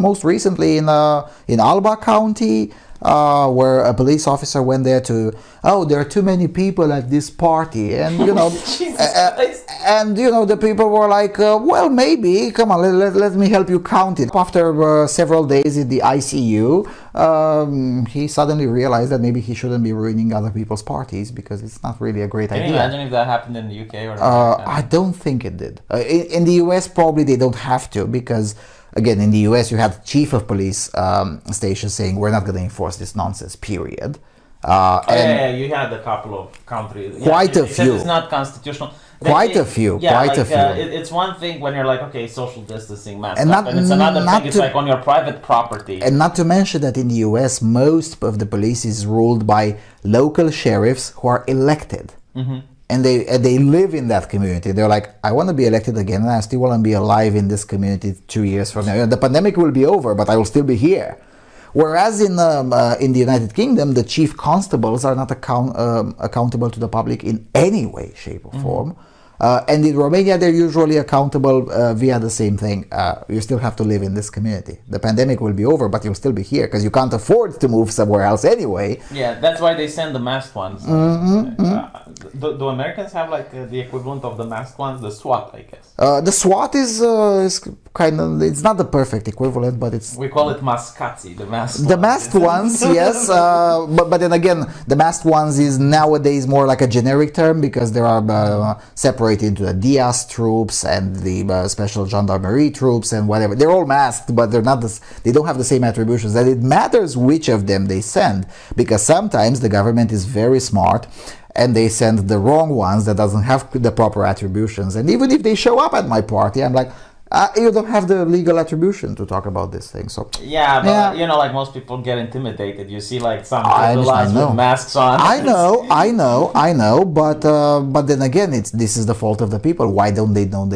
Most recently in Alba County, where a police officer went there to, oh, there are too many people at this party, and the people were like, well, maybe, come on, let me help you count it. After several days in the ICU, he suddenly realized that maybe he shouldn't be ruining other people's parties, because it's not really a great idea. Can you imagine if that happened in the UK or I don't think it did. In the US, probably they don't have to, because again, in the US, you have chief of police stations saying, we're not going to enforce this nonsense, period. You had a couple of countries. Quite a few. It's not constitutional. Quite a few. It's one thing when you're like, okay, social distancing, mask up, and it's another thing, it's like on your private property. And not to mention that in the US, most of the police is ruled by local sheriffs who are elected. Mm-hmm. And they live in that community. They're like, I want to be elected again, and I still want to be alive in this community 2 years from now. The pandemic will be over, but I will still be here. Whereas in the United Kingdom, the chief constables are not accountable to the public in any way, shape, or form. And in Romania, they're usually accountable via the same thing. You still have to live in this community. The pandemic will be over, but you'll still be here because you can't afford to move somewhere else anyway. Yeah, that's why they send the masked ones. Do Americans have like the equivalent of the masked ones? The SWAT, I guess. The SWAT is kind of, it's not the perfect equivalent, but it's... We call it mascații, the masked ones. The masked ones, yes. But then again, the masked ones is nowadays more like a generic term because there are separated into the Diaz troops and the special gendarmerie troops and whatever. They're all masked, but they're not. They don't have the same attributions. And it matters which of them they send, because sometimes the government is very smart and they send the wrong ones that doesn't have the proper attributions. And even if they show up at my party, I'm like, you don't have the legal attribution to talk about this thing. So yeah, but you know, like most people get intimidated. You see like some guys with masks on. I know, but then again, this is the fault of the people. Why don't they know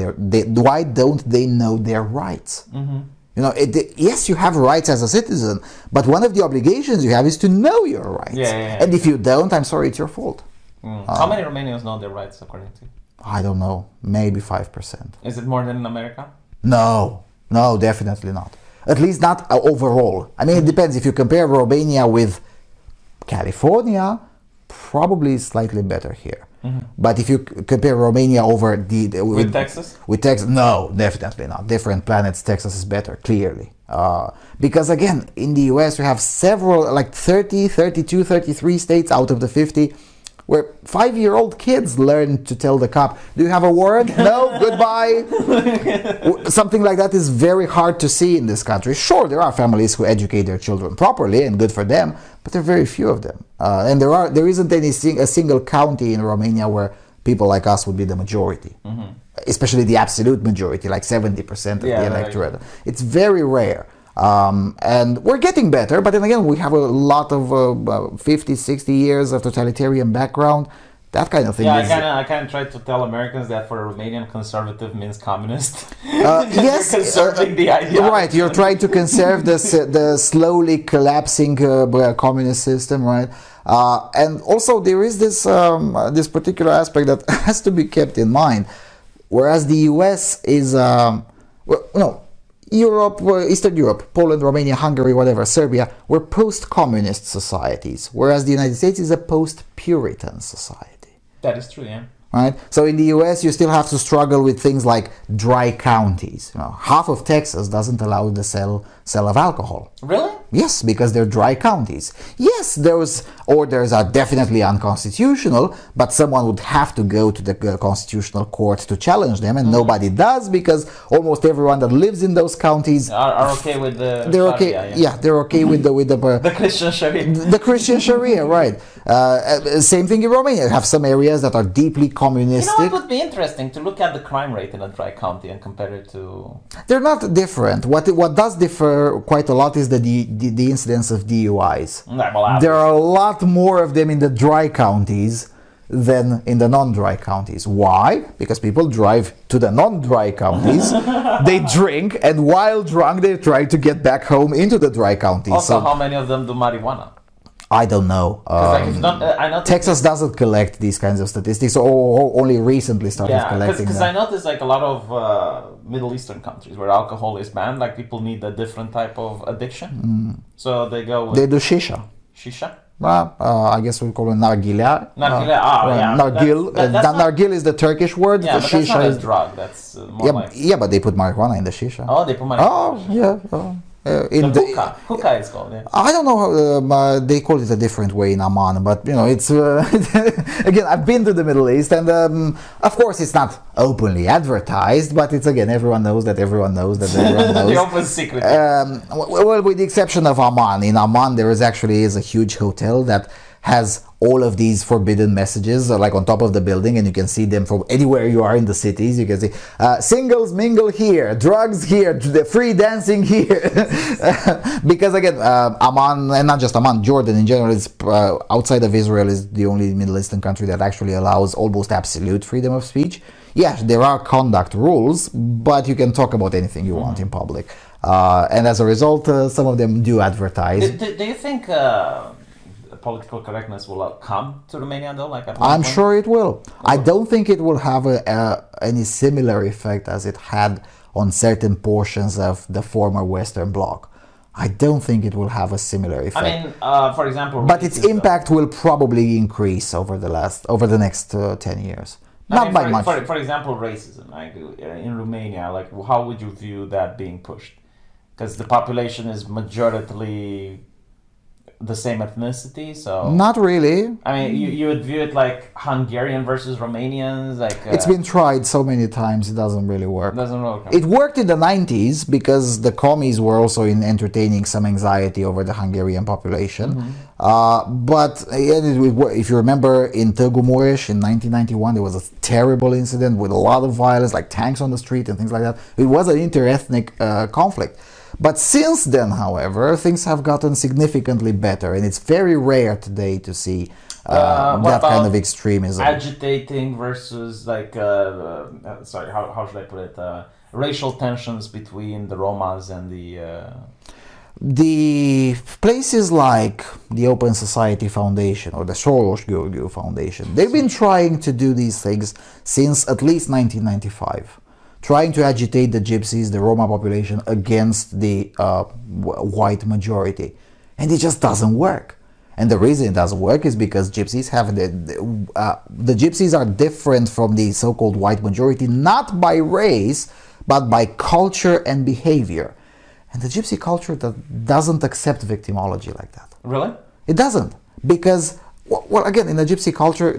their rights? Mm-hmm. You know, yes, you have rights as a citizen, but one of the obligations you have is to know your rights. Yeah. And if you don't, I'm sorry, it's your fault. How many Romanians know their rights according to you? I don't know, maybe 5%. Is it more than in America? No, definitely not. At least not overall. I mean, it depends. If you compare Romania with California, probably slightly better here. Mm-hmm. But if you compare Romania with Texas? With Texas, no, definitely not. Different planets. Texas is better, clearly. Because again, in the US, we have several, like 30, 32, 33 states out of the 50, where 5-year-old kids learn to tell the cop, do you have a warrant? No, goodbye. Something like that is very hard to see in this country. Sure, there are families who educate their children properly and good for them, but there are very few of them. And there isn't a single county in Romania where people like us would be the majority, especially the absolute majority, like 70% of the electorate. Right. It's very rare. And we're getting better, but then again, we have a lot of 50, 60 years of totalitarian background, that kind of thing. Yeah, I kind of try to tell Americans that for a Romanian, conservative means communist. Yes, conserving the idea. Right, you're trying to conserve the slowly collapsing communist system, right? And also there is this particular aspect that has to be kept in mind, whereas the US is, Europe, Eastern Europe, Poland, Romania, Hungary, whatever, Serbia, were post-communist societies, whereas the United States is a post-Puritan society. That is true, yeah. Right? So in the US, you still have to struggle with things like dry counties. You know, half of Texas doesn't allow the sale of alcohol. Really? Yes, because they're dry counties. Yes, those orders are definitely unconstitutional, but someone would have to go to the constitutional court to challenge them, and nobody does, because almost everyone that lives in those counties are okay with the they're Sharia, okay. Yeah, they're okay with the Christian Sharia. The Christian Sharia, right? Same thing in Romania. You have some areas that are deeply communistic. You know, it would be interesting to look at the crime rate in a dry county and compare it to. They're not different. What does differ quite a lot is the incidence of DUIs. There are a lot more of them in the dry counties than in the non-dry counties. Why? Because people drive to the non-dry counties, they drink, and while drunk they try to get back home into the dry counties. Also, how many of them do marijuana? I don't know. Like if not, I noticed Texas doesn't collect these kinds of statistics, or only recently started collecting because them. I noticed like a lot of Middle Eastern countries where alcohol is banned, like people need a different type of addiction, so they go with They do shisha. shisha. Well, I guess we call it nargile. Nargile, yeah. Nargil. Nargil is the Turkish word. Yeah, the but shisha that's not a is drug. That's more like. yeah, but they put marijuana in the shisha. Oh, they put marijuana. Oh, yeah. In The hookah. Hookah is called. Yeah. I don't know how they call it a different way in Amman, but it's again, I've been to the Middle East, and of course it's not openly advertised, but it's again everyone knows that everyone knows that everyone knows. The open secret. Well, with the exception of Amman, in Amman there is a huge hotel that has all of these forbidden messages like on top of the building, and you can see them from anywhere you are in the cities. You can see singles mingle here, drugs here, free dancing here. Because again, Amman, and not just Amman, Jordan in general, is outside of Israel, is the only Middle Eastern country that actually allows almost absolute freedom of speech. Yeah, there are conduct rules, but you can talk about anything you want in public. And as a result, some of them do advertise. Do you think political correctness will come to Romania though? Like I'm sure it will. I don't think it will have any similar effect as it had on certain portions of the former Western Bloc. I don't think it will have a similar effect. I mean, for example, but its impact will probably increase over the next 10 years. Not by much. For example, racism. Like in Romania, like how would you view that being pushed? Because the population is majoritarily the same ethnicity, so not really. I mean, you would view it like Hungarian versus Romanians, like it's been tried so many times, it doesn't really work. Doesn't work. It worked in the 90s because the commies were also entertaining some anxiety over the Hungarian population. But if you remember, in Târgu Mureș in 1991, there was a terrible incident with a lot of violence, like tanks on the street and things like that. It was an inter-ethnic conflict. But since then, however, things have gotten significantly better, and it's very rare today to see that kind of extremism. Agitating versus like, sorry, how should I put it? Racial tensions between the Romas and the places like the Open Society Foundation or the Soros Gheorghiu Foundation, they've been trying to do these things since at least 1995. Trying to agitate the Gypsies, the Roma population, against the white majority. And it just doesn't work. And the reason it doesn't work is because Gypsies have the Gypsies are different from the so-called white majority, not by race, but by culture and behavior. And the Gypsy culture doesn't accept victimology like that. Really? It doesn't. Because, well, again, in the Gypsy culture,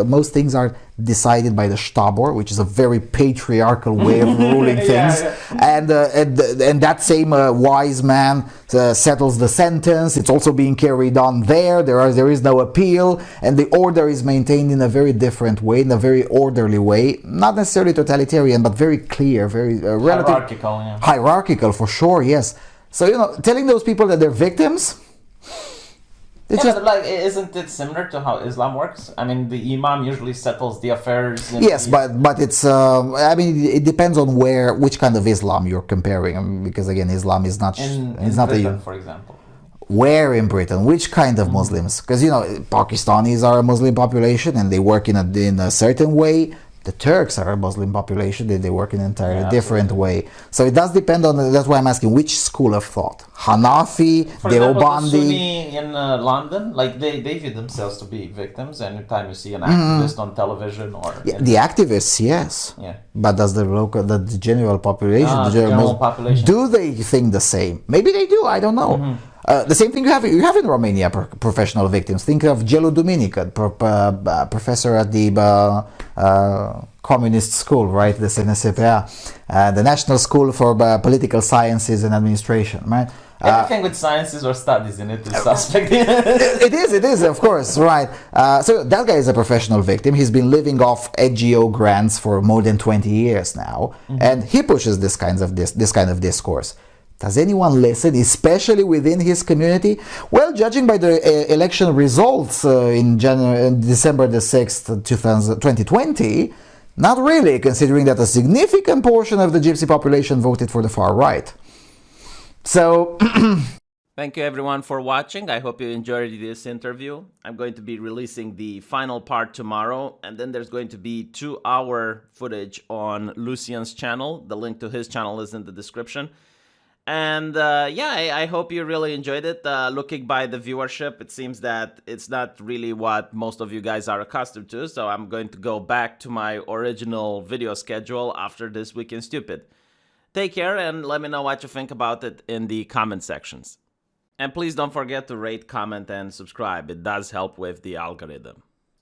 most things are decided by the Stabor, which is a very patriarchal way of ruling things. And that same wise man settles the sentence. It's also being carried on there. There is no appeal, and the order is maintained in a very different way, in a very orderly way. Not necessarily totalitarian, but very clear, very hierarchical. Yeah. Hierarchical, for sure. Yes. So telling those people that they're victims. But like, isn't it similar to how Islam works? I mean, the imam usually settles the affairs. Yes, but it's. I mean, it depends on which kind of Islam you're comparing. Because again, Islam is not. In not Britain, for example. Where in Britain? Which kind of Muslims? Because Pakistanis are a Muslim population and they work in a certain way. The Turks are a Muslim population, they work in an entirely different way. So it does depend on, that's why I'm asking, which school of thought? Hanafi, for example, Deobandi? the Sunni in London, like they view themselves to be victims anytime you see an activist on television or... Yeah, the activists, yes. Yeah. But does the general population, the general population, do they think the same? Maybe they do, I don't know. The same thing you have in Romania, professional victims. Think of Gelu Duminică, professor at the communist school, right? The SNSPA, the National School for Political Sciences and Administration, right? Everything with sciences or studies in it is suspect. It is, of course, right. So that guy is a professional victim. He's been living off NGO grants for more than 20 years now, and he pushes this kind of discourse. Does anyone listen, especially within his community? Well, judging by the election results in December the 6th, 2020, not really, considering that a significant portion of the Gypsy population voted for the far right. So, Thank you everyone for watching. I hope you enjoyed this interview. I'm going to be releasing the final part tomorrow, and then there's going to be 2-hour footage on Lucian's channel. The link to his channel is in the description. And I hope you really enjoyed it. Looking by the viewership, it seems that it's not really what most of you guys are accustomed to, so I'm going to go back to my original video schedule after this Week in Stupid. Take care and let me know what you think about it in the comment sections. And please don't forget to rate, comment, and subscribe. It does help with the algorithm.